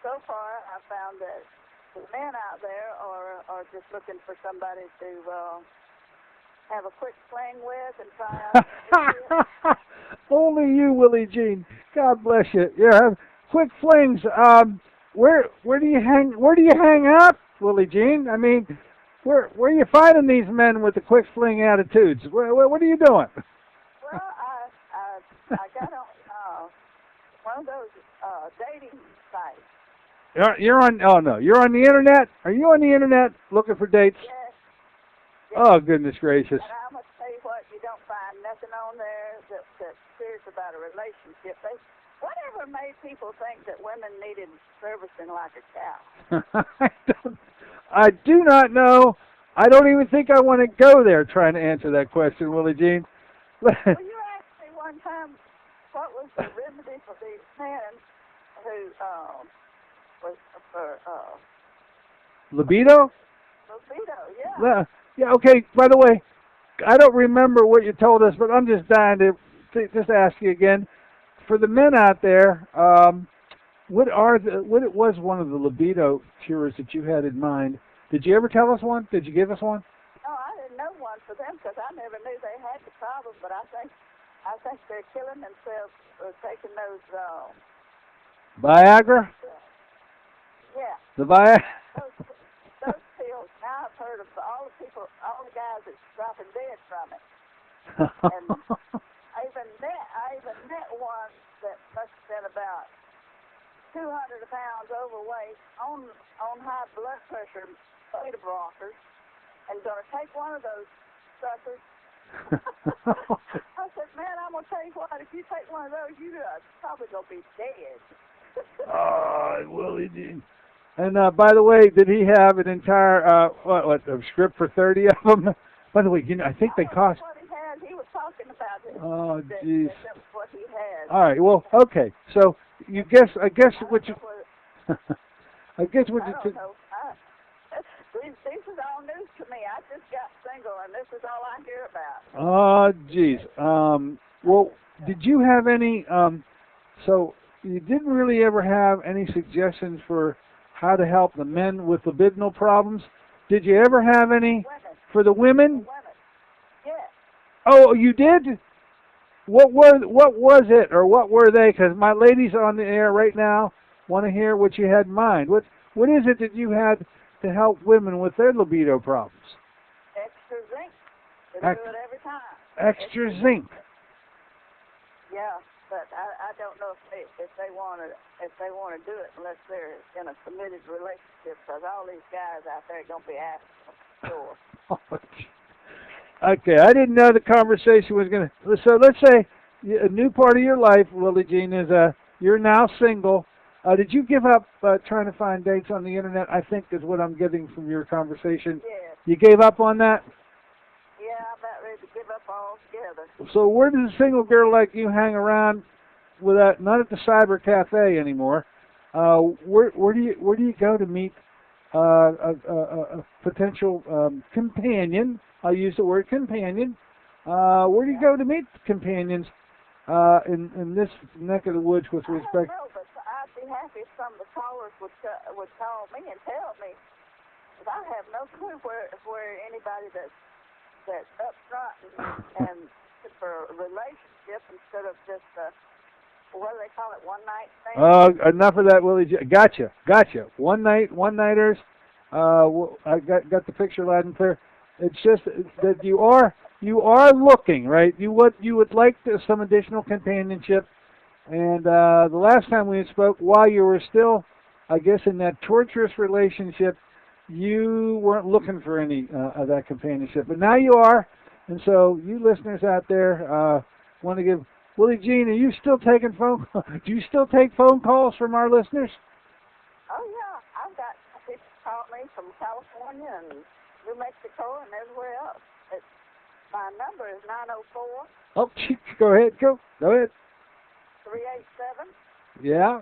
so far, I found that the men out there are just looking for somebody to have a quick fling with and try out. Only you, Willie Jean. God bless you. Yeah, quick flings. Where do you hang out, Willie Jean? I mean, where are you finding these men with the quick fling attitudes? What are you doing? Well, I got on one of those dating sites. You're on the internet? Are you on the internet looking for dates? Yes. Oh, goodness gracious. And I'm going to tell you what, you don't find nothing on there that's serious about a relationship. Whatever made people think that women needed servicing like a cow? I do not know. I don't even think I want to go there trying to answer that question, Willie Jean. Well, you asked me one time what was the remedy for these men who was for libido? Libido, yeah. Yeah, okay, by the way, I don't remember what you told us, but I'm just dying to just ask you again. For the men out there, what was one of the libido cures that you had in mind? Did you ever tell us one? Did you give us one? No, I didn't know one for them because I never knew they had the problem, but I think they're killing themselves taking those Viagra? Yeah. The Viagra? Those pills. Now I've heard of all the guys that's dropping dead from it. And I even met one that must have been about 200 pounds overweight, on high blood pressure, beta blockers, and going to take one of those suckers. I said, man, I'm going to tell you what, if you take one of those, you're probably going to be dead. Oh, Willie Jean. And by the way, did he have an entire a script for 30 of them? By the way, I think they cost. What he had, he was talking about it. Oh, jeez. That was what he had. All right. Well, okay. So I guess what you. I guess what you. I don't know. This is all news to me. I just got single, and this is all I hear about. Oh, jeez. Well, did you have any? So you didn't really ever have any suggestions for how to help the men with libidinal problems? Did you ever have any for the women? Yes. Oh, you did? What was it, or what were they? Because my ladies on the air right now want to hear what you had in mind. What is it that you had to help women with their libido problems? Extra zinc. They do it every time. Extra zinc. Yeah, but I don't know if they want to do it unless they're in a committed relationship, because all these guys out there are going to be asking for sure. Okay, I didn't know the conversation was going to... So let's say a new part of your life, Willie Jean, is you're now single. Did you give up trying to find dates on the internet, I think is what I'm getting from your conversation? Yes. You gave up on that? Yeah, I'm about ready to give up altogether. So where does a single girl like you hang around without, not at the cyber cafe anymore? Where do you go to meet a potential companion? I'll use the word companion. Where do you go to meet companions in this neck of the woods with respect? I don't know, but I'd be happy if some of the callers would call me and tell me. But I have no clue where anybody that's upfront and for a relationship instead of just what do they call it, one night thing? Enough of that, Willie. Gotcha. One-nighters. I got the picture loud and clear. It's just that you are looking, right? You would like some additional companionship, and the last time we spoke, while you were still, I guess, in that torturous relationship, you weren't looking for any of that companionship, but now you are, and so you listeners out there want to give Willie Jean. Are you still taking phone? Do you still take phone calls from our listeners? Oh yeah, I've got people call me from California and New Mexico and everywhere else. My number is 904. Oh, go ahead. Go ahead. 387. Yeah.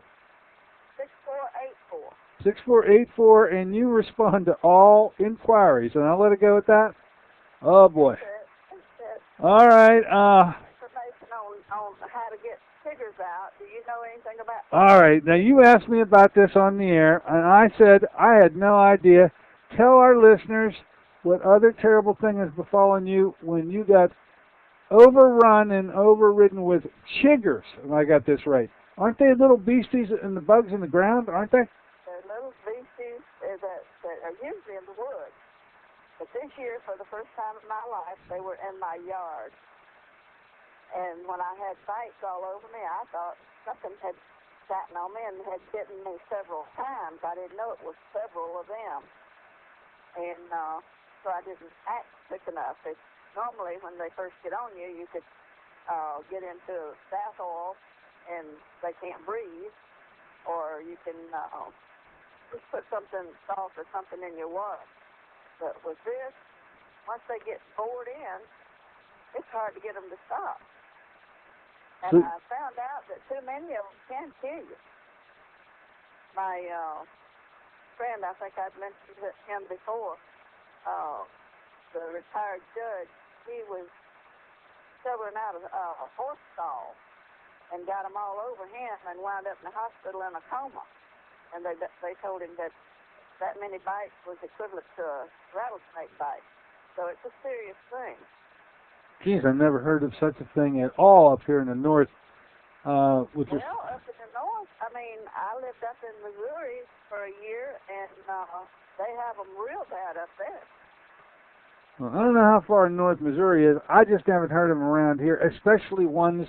6484. 6484, and you respond to all inquiries, and I'll let it go at that. Oh boy. That's it. All right. Information on how to get figures out. Do you know anything about that? All right. Now you asked me about this on the air, and I said I had no idea. Tell our listeners what other terrible thing has befallen you when you got overrun and overridden with chiggers. If I got this right. Aren't they little beasties and the bugs in the ground? Aren't they? They're little beasties that are usually in the woods. But this year, for the first time in my life, they were in my yard. And when I had bites all over me, I thought something had sat on me and had bitten me several times. I didn't know it was several of them. And so I didn't act quick enough. Normally, when they first get on you, you could get into bath oil and they can't breathe, or you can just put something, salt or something in your water. But with this, once they get bored in, it's hard to get them to stop. And I found out that too many of them can kill you. My friend, I think I'd mentioned him before, the retired judge, he was shoveling out a horse stall and got them all over him and wound up in the hospital in a coma. And they told him that many bites was equivalent to a rattlesnake bite. So it's a serious thing. Geez, I've never heard of such a thing at all up here in the north. Up in the north, I mean, I lived up in Missouri for a year, and they have them real bad up there. Well, I don't know how far north Missouri is. I just haven't heard of them around here, especially ones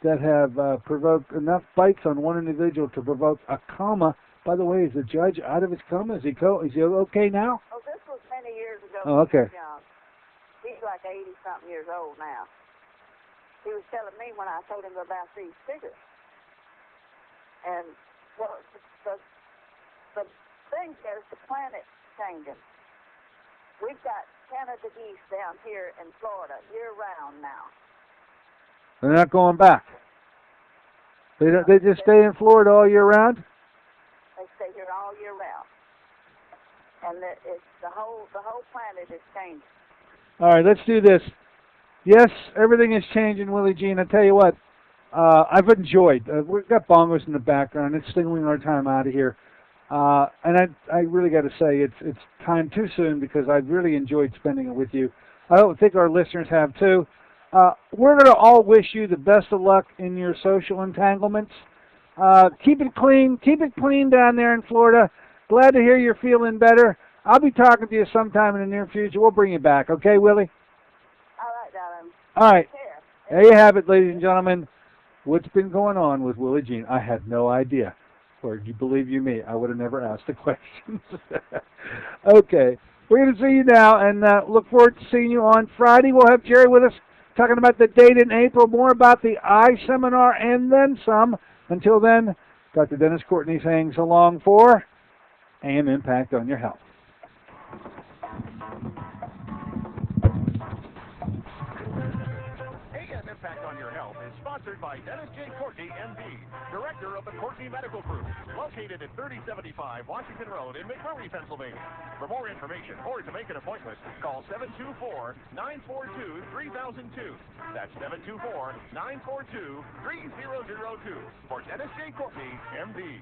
that have provoked enough bites on one individual to provoke a coma. By the way, is the judge out of his coma? Is he okay now? Oh, this was many years ago. Oh, okay. Yeah. He's like 80-something years old now. He was telling me when I told him about these figures. And, well, the thing is the planet's changing. We've got Canada geese down here in Florida year-round now. They're not going back. They just stay in Florida all year round? They stay here all year round. And the whole planet is changing. All right, let's do this. Yes, everything is changing, Willie Jean. I tell you what, I've enjoyed. We've got bongos in the background. It's stealing our time out of here. And I really got to say, it's time too soon because I've really enjoyed spending it with you. I don't think our listeners have too. We're going to all wish you the best of luck in your social entanglements. Keep it clean down there in Florida. Glad to hear you're feeling better. I'll be talking to you sometime in the near future. We'll bring you back. Okay, Willie? All right, darling. All right. Here. There you have it, ladies and gentlemen. What's been going on with Willie Jean? I had no idea. Or you believe you me, I would have never asked the questions. Okay. We're going to see you now and look forward to seeing you on Friday. We'll have Jerry with us talking about the date in April, more about the eye seminar, and then some. Until then, Dr. Dennis Courtney saying so long for AM Impact on Your Health. AM Impact on Your Health is sponsored by Dennis J. Courtney, MD, Director of the Courtney Medical Group, located at 3075 Washington Road in McMurray, Pennsylvania. For more information or to make an appointment, call 724-942-3002. That's 724-942-3002 for Dennis J. Courtney, MD.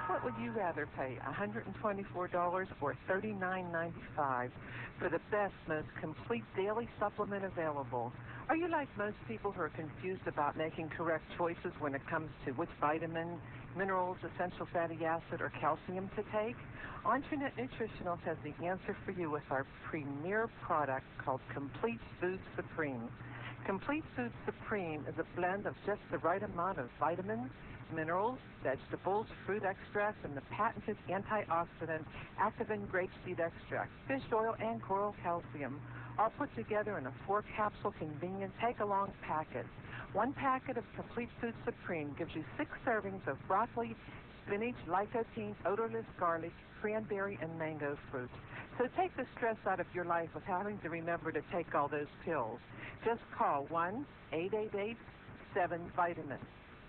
What would you rather pay, $124 or $39.95 for the best, most complete daily supplement available? Are you like most people who are confused about making correct choices when it comes to which vitamin, minerals, essential fatty acid, or calcium to take? Internet Nutritionals has the answer for you with our premier product called Complete Food Supreme. Complete Food Supreme is a blend of just the right amount of vitamins, minerals, vegetables, fruit extracts, and the patented antioxidant Activin grapeseed extract, fish oil, and coral calcium, all put together in a 4-capsule convenient take-along packet. One packet of Complete Food Supreme gives you 6 servings of broccoli, spinach, lycopene, odorless garlic, cranberry, and mango fruit. So take the stress out of your life of having to remember to take all those pills. Just call 1-888-7-VITAMIN.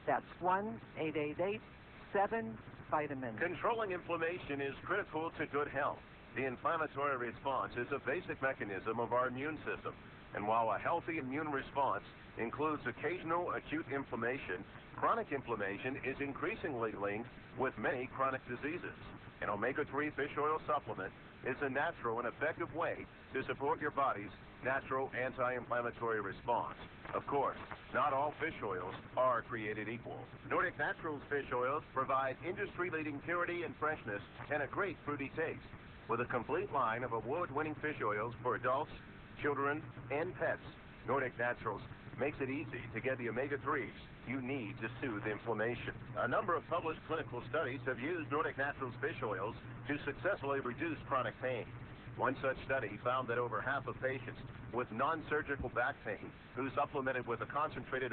That's 1-888-7-VITAMIN. Controlling inflammation is critical to good health. The inflammatory response is a basic mechanism of our immune system. And while a healthy immune response includes occasional acute inflammation, chronic inflammation is increasingly linked with many chronic diseases. An omega-3 fish oil supplement is a natural and effective way to support your body's natural anti-inflammatory response. Of course, not all fish oils are created equal. Nordic Naturals fish oils provide industry-leading purity and freshness and a great fruity taste. With a complete line of award-winning fish oils for adults, children, and pets, Nordic Naturals makes it easy to get the omega-3s you need to soothe inflammation. A number of published clinical studies have used Nordic Naturals fish oils to successfully reduce chronic pain. One such study found that over half of patients with non-surgical back pain who supplemented with a concentrated